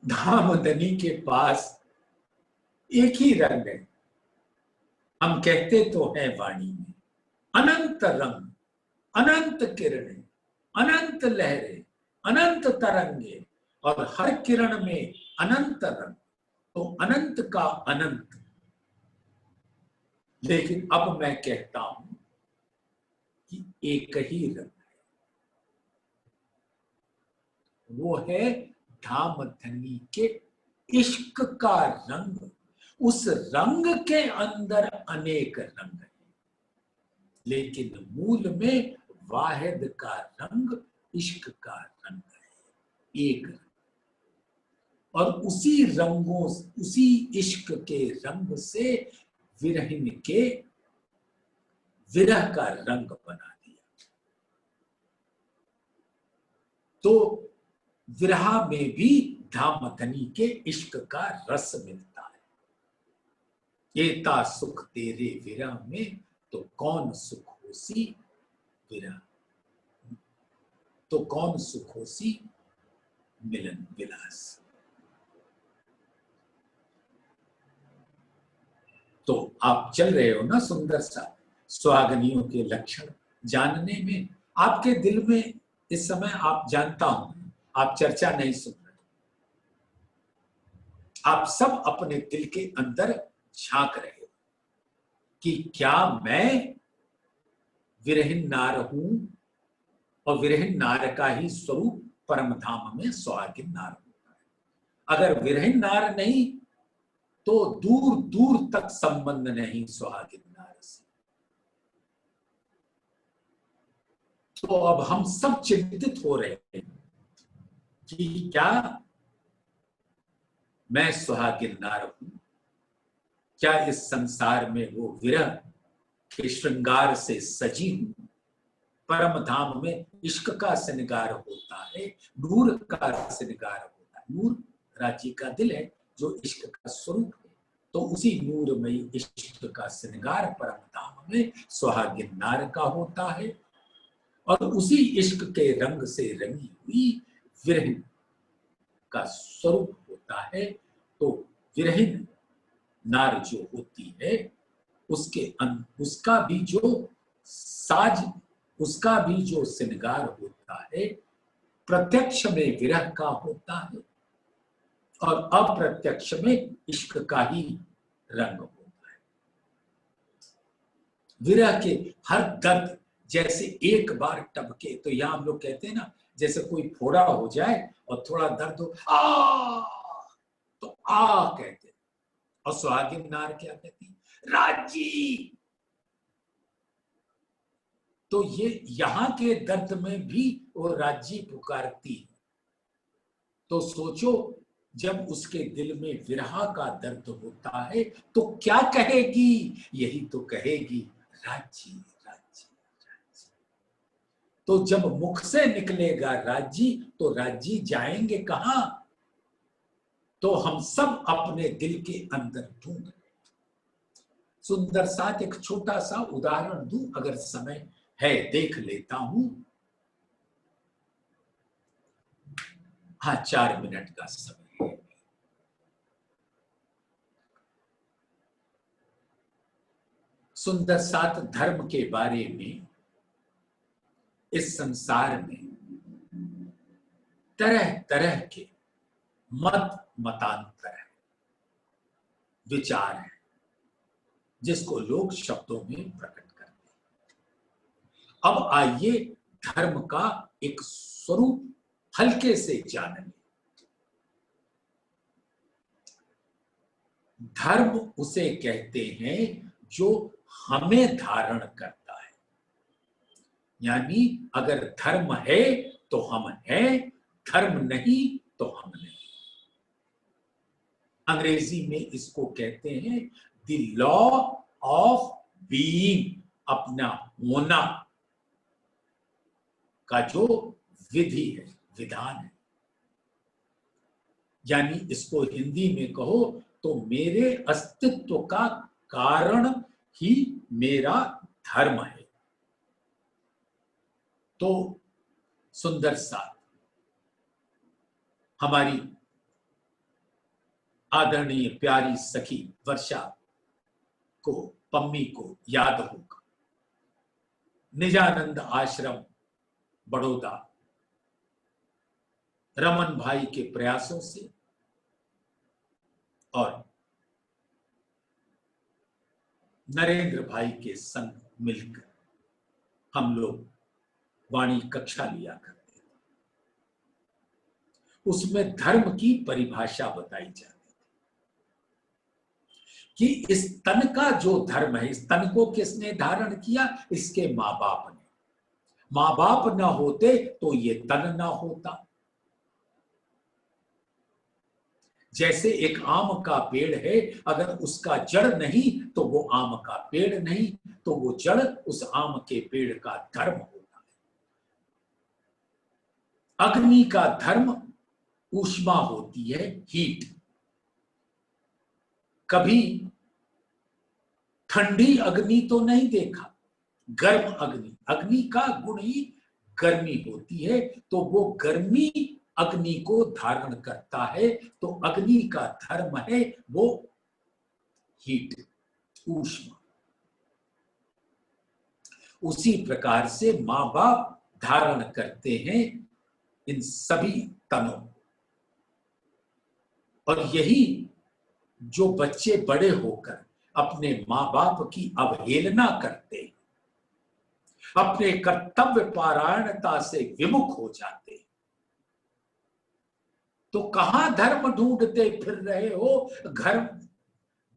धामधनी के पास एक ही रंग है। हम कहते तो हैं वाणी में अनंत रंग, अनंत किरणें, अनंत लहरें, अनंत तरंगे और हर किरण में अनंत रंग। तो अनंत का अनंत। लेकिन अब मैं कहता हूं कि एक ही रंग है, वो है धामधनी के इश्क का रंग। उस रंग के अंदर अनेक रंग है, लेकिन मूल में वाहिद का रंग इश्क का रंग है, एक रंग। और उसी रंगों, उसी इश्क के रंग से विरहिन के विरह का रंग बना दिया। तो विरहा में भी धामधनी के इश्क का रस मिलता है। एता सुख तेरे विरह में तो कौन सुख होसी विरह, तो कौन सुख होसी मिलन विलास। तो आप चल रहे हो ना सुंदर सा सुहागनियों के लक्षण जानने में। आपके दिल में इस समय, आप जानता हूं, आप चर्चा नहीं सुन रहे, आप सब अपने दिल के अंदर झांक रहे हो कि क्या मैं विरहिन नार हूं, और विरहिन नार का ही स्वरूप परम धाम में सुहागिन नार होता है। अगर विरहिन नार नहीं तो दूर दूर तक संबंध नहीं सुहागिन नार से। तो अब हम सब चिंतित हो रहे हैं कि क्या मैं सुहागिन नार हूं, क्या इस संसार में वो विरह के श्रृंगार से सजी हूं। परम धाम में इश्क का श्रृंगार होता है, नूर का श्रृंगार होता है। नूर राज्य का दिल है जो इश्क का स्वरूप है। तो उसी नूरमयी इश्क का श्रृंगार परम धाम में सुहागिन नार का होता है। और उसी इश्क के रंग से रंगी हुई विरह का स्वरूप होता है। तो विरहिन नार जो होती है उसका भी जो साज, उसका भी जो श्रृंगार होता है प्रत्यक्ष में विरह का होता है और अप्रत्यक्ष में इश्क का ही रंग होता है। विरह के हर दर्द जैसे एक बार टपके, तो यहां हम लोग कहते हैं ना, जैसे कोई फोड़ा हो जाए और थोड़ा दर्द हो, आ तो आ कहते हैं। और सुहागिन नार क्या कहती, राजी। तो ये यहां के दर्द में भी वो राज्य पुकारती। तो सोचो जब उसके दिल में विरहा का दर्द होता है तो क्या कहेगी, यही तो कहेगी राज्य राज्य राज्य। तो जब मुख से निकलेगा राज्य तो राज्य जाएंगे कहां। तो हम सब अपने दिल के अंदर ढूंढ रहे। सुंदर सा एक छोटा सा उदाहरण दूं, अगर समय है देख लेता हूं। हाँ, 4 मिनट का समय है। सुंदर सात धर्म के बारे में इस संसार में तरह तरह के मतांतर है, विचार है, जिसको लोग शब्दों में प्रकट करते हैं। अब आइए धर्म का एक स्वरूप हल्के से जानें। धर्म उसे कहते हैं जो हमें धारण करता है। यानी अगर धर्म है तो हम हैं, धर्म नहीं तो हम नहीं। अंग्रेजी में इसको कहते हैं द लॉ ऑफ बीइंग, अपना होना का जो विधि है, विधान है। यानी इसको हिंदी में कहो तो मेरे अस्तित्व का कारण ही मेरा धर्म है। तो सुंदर सा हमारी आदरणीय प्यारी सखी वर्षा को, पम्मी को याद होगा, निजानंद आश्रम बड़ौदा रमन भाई के प्रयासों से और नरेंद्र भाई के संग मिलकर हम लोग वाणी कक्षा लिया करते थे। उसमें धर्म की परिभाषा बताई जाती थी कि इस तन का जो धर्म है, इस तन को किसने धारण किया? इसके माँ बाप ने। माँ बाप ना होते तो ये तन ना होता। जैसे एक आम का पेड़ है, अगर उसका जड़ नहीं तो वो आम का पेड़ नहीं, तो वो जड़ उस आम के पेड़ का धर्म होता है। अग्नि का धर्म ऊष्मा होती है, हीट। कभी ठंडी अग्नि तो नहीं देखा, गर्म अग्नि। अग्नि का गुण ही गर्मी होती है, तो वो गर्मी अग्नि को धारण करता है। तो अग्नि का धर्म है वो हीट, ऊष्मा। उसी प्रकार से माँ बाप धारण करते हैं इन सभी तनों। और यही जो बच्चे बड़े होकर अपने माँ बाप की अवहेलना करते, अपने कर्तव्य पारायणता से विमुख हो जाते, तो कहां धर्म ढूंढते फिर रहे हो?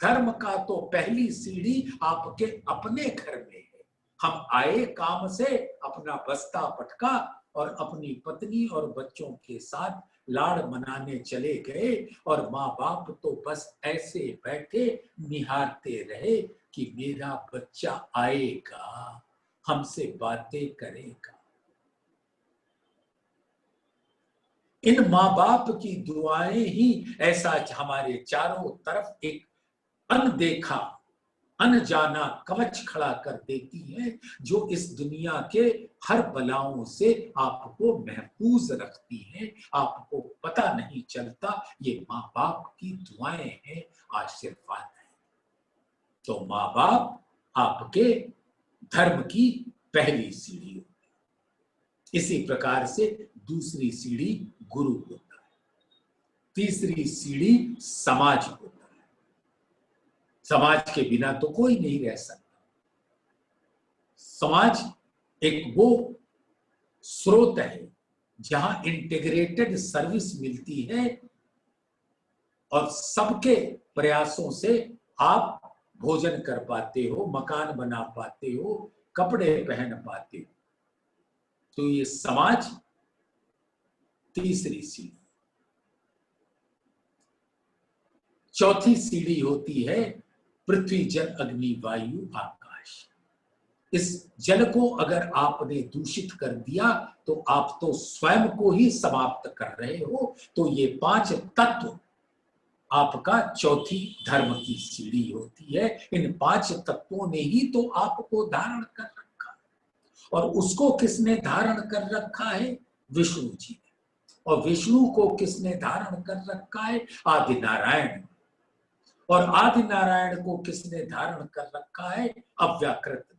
धर्म का तो पहली सीढ़ी आपके अपने घर में है। हम आए काम से, अपना बस्ता पटका और अपनी पत्नी और बच्चों के साथ लाड़ मनाने चले गए, और माँ बाप तो बस ऐसे बैठे निहारते रहे कि मेरा बच्चा आएगा, हमसे बातें करेगा। इन माँ बाप की दुआएं ही ऐसा हमारे चारों तरफ एक अनदेखा, अनजाना कवच खड़ा कर देती है, जो इस दुनिया के हर बलाओं से आपको महफूज रखती है। आपको पता नहीं चलता, ये माँ बाप की दुआएं हैं, आशीर्वाद है। तो माँ बाप आपके धर्म की पहली सीढ़ी होती है। इसी प्रकार से दूसरी सीढ़ी गुरु होता है, तीसरी सीढ़ी समाज होता है। समाज के बिना तो कोई नहीं रह सकता। समाज एक वो स्रोत है जहां इंटीग्रेटेड सर्विस मिलती है, और सबके प्रयासों से आप भोजन कर पाते हो, मकान बना पाते हो, कपड़े पहन पाते हो। तो ये समाज तीसरी सीढ़ी। चौथी सीढ़ी होती है पृथ्वी जल अग्नि वायु आकाश। इस जल को अगर आपने दूषित कर दिया तो आप तो स्वयं को ही समाप्त कर रहे हो। तो ये 5 तत्व आपका चौथी धर्म की सीढ़ी होती है। इन 5 तत्वों ने ही तो आपको धारण कर रखा है। और उसको किसने धारण कर रखा है? विष्णु जी ने। और विष्णु को किसने धारण कर रखा है? आदि नारायण। और आदि नारायण को किसने धारण कर रखा है? अव्याकृत ने।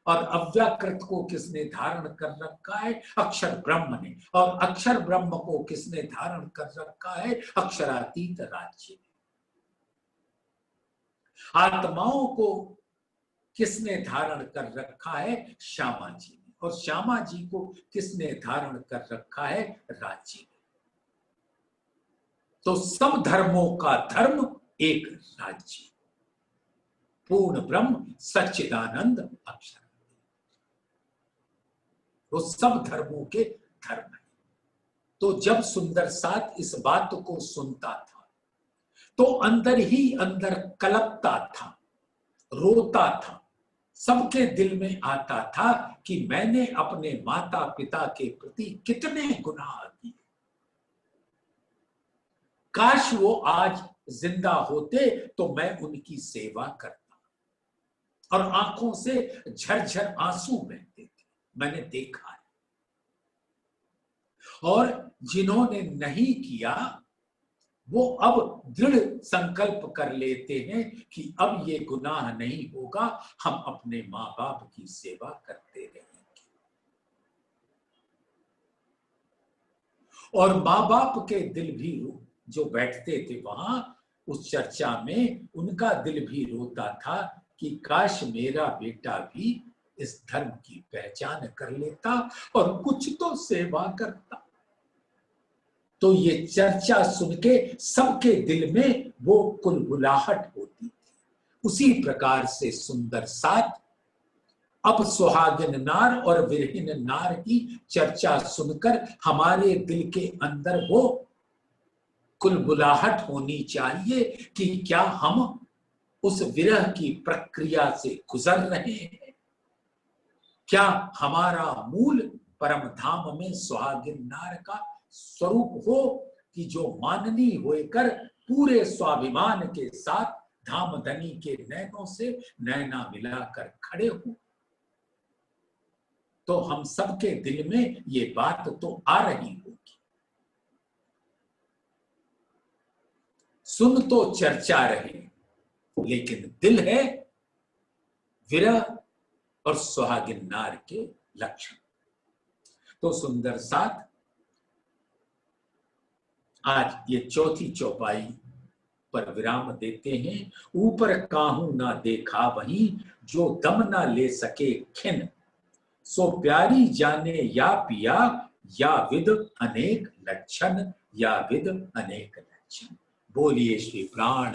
और अव्याकृत को किसने धारण कर रखा है? अक्षर ब्रह्म ने। और अक्षर ब्रह्म को किसने धारण कर रखा है? अक्षरातीत राज्य ने। आत्माओं को किसने धारण कर रखा है? श्यामा जी ने। और श्यामा जी को किसने धारण कर रखा है? राज्य ने। तो सब धर्मों का धर्म एक राज्य, पूर्ण ब्रह्म सच्चिदानंद अक्षर, वो सब धर्मों के धर्म है। तो जब सुंदर साथ इस बात को सुनता था तो अंदर ही अंदर कलपता था, रोता था, सबके दिल में आता था कि मैंने अपने माता पिता के प्रति कितने गुनाह किए, काश वो आज जिंदा होते तो मैं उनकी सेवा करता। और आंखों से झरझर आंसू बहते थे, मैंने देखा है। और जिन्होंने नहीं किया वो अब दृढ़ संकल्प कर लेते हैं कि अब ये गुनाह नहीं होगा, हम अपने माँ बाप की सेवा करते रहेंगे। और माँ बाप के दिल भी जो बैठते थे वहां उस चर्चा में, उनका दिल भी रोता था कि काश मेरा बेटा भी इस धर्म की पहचान कर लेता और कुछ तो सेवा करता। तो ये चर्चा सुन के सबके दिल में वो कुलबुलाहट होती थी। उसी प्रकार से सुंदर साथ अब सुहागिन नार और विरहीन नार की चर्चा सुनकर हमारे दिल के अंदर वो कुलबुलाहट होनी चाहिए कि क्या हम उस विरह की प्रक्रिया से गुजर रहे हैं, क्या हमारा मूल परम धाम में सुहागिन नार का स्वरूप हो कि जो माननी होकर पूरे स्वाभिमान के साथ धामधनी के नैनों से नैना मिलाकर खड़े हो। तो हम सबके दिल में ये बात तो आ रही होगी। सुन तो चर्चा रहे लेकिन दिल है विरह और सुहागिन नार के लक्षण। तो सुंदर साथ आज ये चौथी चौपाई पर विराम देते हैं। ऊपर काहू ना देखा वहीं जो दम ना ले सके खिन, सो प्यारी जाने या पिया या विद अनेक लक्षण, या विद अनेक लक्षण। बोलिए श्री प्राण